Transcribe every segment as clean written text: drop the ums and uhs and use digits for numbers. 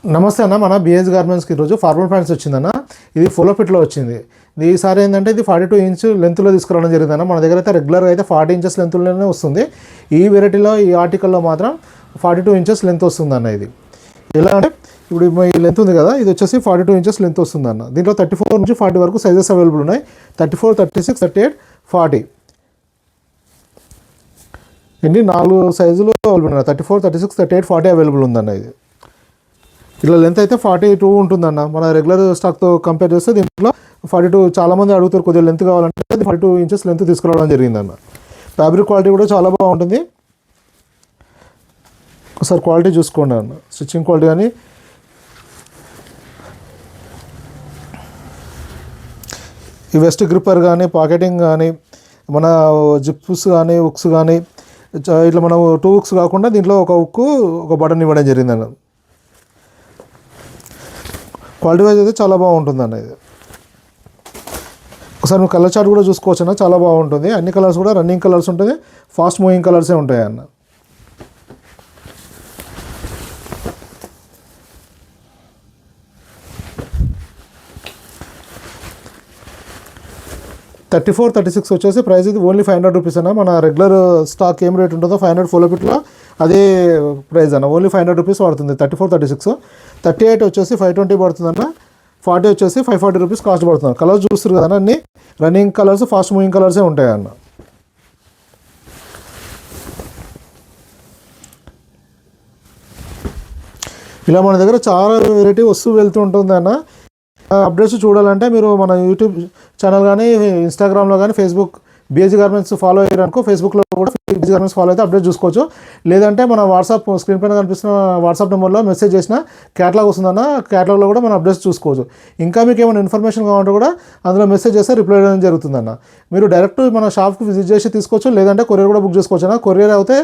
నమస్తే అన్న, మన బిఎస్ గార్మెంట్స్కి ఈరోజు ఫార్మల్ ప్యాంట్స్ వచ్చిందన్న. ఇది ఫోలో ఫిట్లో వచ్చింది. ఈసారి ఏంటంటే ఇది 42 ఇంచ్ లెంత్లో తీసుకురావడం జరిగిందన్న. మన దగ్గర అయితే రెగ్యులర్గా అయితే 40 ఇంచెస్ లెంత్లోనే వస్తుంది. ఈ వెరైటీలో ఈ ఆర్టికల్లో మాత్రం 42 ఇంచెస్ లెంత్ వస్తుందన్న. ఇది ఎలా అంటే ఇప్పుడు ఈ లెంత్ ఉంది కదా, ఇది వచ్చేసి 42 ఇంచెస్ లెంత్ వస్తుందన్న. దీంట్లో 34 నుంచి 40 వరకు సైజెస్ అవైలబుల్ ఉన్నాయి. 34, 36, 38, 40 ఎన్ని 4 సైజులు అవైలబుల్ ఉన్నాయి. 34, 36, 38, 40 అవైలబుల్ ఉందన్న. ఇది ఇట్లా లెంత్ అయితే 42 ఉంటుందన్న. మన రెగ్యులర్ స్టాక్తో కంపేర్ చేస్తే దీంట్లో 42 చాలామంది అడుగుతారు, కొద్దిగా లెంత్ కావాలంటే అది 42 ఇంచెస్ లెంత్ తీసుకురావడం జరిగిందన్న. ఫ్యాబ్రిక్ క్వాలిటీ కూడా చాలా బాగుంటుంది. ఒకసారి క్వాలిటీ చూసుకోండి అన్న, స్టిచ్చింగ్ క్వాలిటీ కానీ ఈ వెస్ట్ గ్రిప్పర్ కానీ పాకెటింగ్ కానీ మన జిప్స్ కానీ ఉక్స్ కానీ ఇట్లా మనం 2 ఉక్స్ కాకుండా దీంట్లో ఒక ఉక్కు ఒక బటన్ ఇవ్వడం జరిగిందన్న. క్వాలిటీ వైజ్ అయితే చాలా బాగుంటుంది అన్న. ఇది ఒకసారి నువ్వు కలర్ చార్ట్ కూడా చూసుకోవచ్చు అన్న, చాలా బాగుంటుంది. అన్ని కలర్స్ కూడా రన్నింగ్ కలర్స్ ఉంటుంది, ఫాస్ట్ మూవింగ్ కలర్సే ఉంటాయి అన్న. $34, $36 వచ్చేసి ప్రైస్ ఇది ఓన్లీ 500 రూపీస్ అన్న. మన రెగ్యులర్ స్టాక్ ఏం రేట్ ఉంటుందో 500 ఫోలో ఫిట్లో అదే ప్రైస్ అన్న. ఓన్లీ 500 రూపీస్ పడుతుంది. 34, 36, 38 వచ్చేసి 520 పడుతుంది అన్న. 40 వచ్చేసి 540 రూపీస్ కాస్ట్ పడుతుంది. కలర్స్ చూస్తారు కదా అన్ని రన్నింగ్ కలర్స్, ఫాస్ట్ మూవింగ్ కలర్సే ఉంటాయి అన్న. ఇలా మన దగ్గర చాలా వెరైటీ వస్తూ వెళ్తూ ఉంటుంది అన్న. అప్డేట్స్ చూడాలంటే మీరు మన యూట్యూబ్ ఛానల్ కానీ ఇన్స్టాగ్రామ్లో కానీ ఫేస్బుక్ బిఎస్ గార్మెంట్స్ ఫాలో అయ్యారనుకో, ఫేస్బుక్లో కూడా బిఎస్ గార్మెంట్స్ ఫాలో అయితే అప్డేట్ చూసుకోవచ్చు. లేదంటే మన వాట్సాప్ స్క్రీన్ పైన కనిపిస్తున్న వాట్సాప్ నెంబర్లో మెసేజ్ చేసిన క్యాటలాగ్ వస్తుందన్న, క్యాటలాగ్లో కూడా మనం అప్డేట్స్ చూసుకోవచ్చు. ఇంకా మీకు ఏమైనా ఇన్ఫర్మేషన్ కావాలంటే కూడా అందులో మెసేజ్ చేస్తే రిప్లై చేయడం జరుగుతుందన్న. మీరు డైరెక్ట్ మన షాప్కి విజిట్ చేసి తీసుకోవచ్చు, లేదంటే కొరియర్ కూడా బుక్ చేసుకోవచ్చు అన్న. కొరియర్ అయితే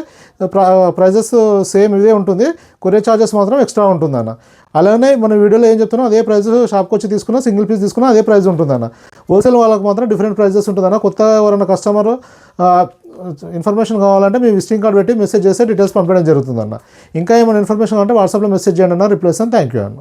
ప్రైజెస్ సేమ్ ఇదే ఉంటుంది, కొరియర్ ఛార్జెస్ మాత్రం ఎక్స్ట్రా ఉంటుందన్న. అలానే మన వీడియోలో ఏం చెప్తున్నా అదే ప్రైస్ షాప్కి వచ్చి తీసుకున్నా, సింగిల్ పీస్ తీసుకున్నా అదే ప్రైస్ ఉంటుందన్న. హోల్సేల్ వాళ్ళకి మాత్రం డిఫరెంట్ ప్రైజెస్ ఉంటుందన్న. కొత్త ఎవరైనా కస్టమర్ ఇన్ఫర్మేషన్ కావాలంటే మీ విజిటింగ్ కార్డ్ పెట్టి మెసేజ్ చేస్తే డీటెయిల్స్ పంపించడం జరుగుతుందన్న. ఇంకా ఏమైనా ఇన్ఫర్మేషన్ కావాలంటే వాట్సాప్లో మెసేజ్ చేయండి అన్న, రిప్లై ఇస్తాను. థ్యాంక్ యూ అన్న.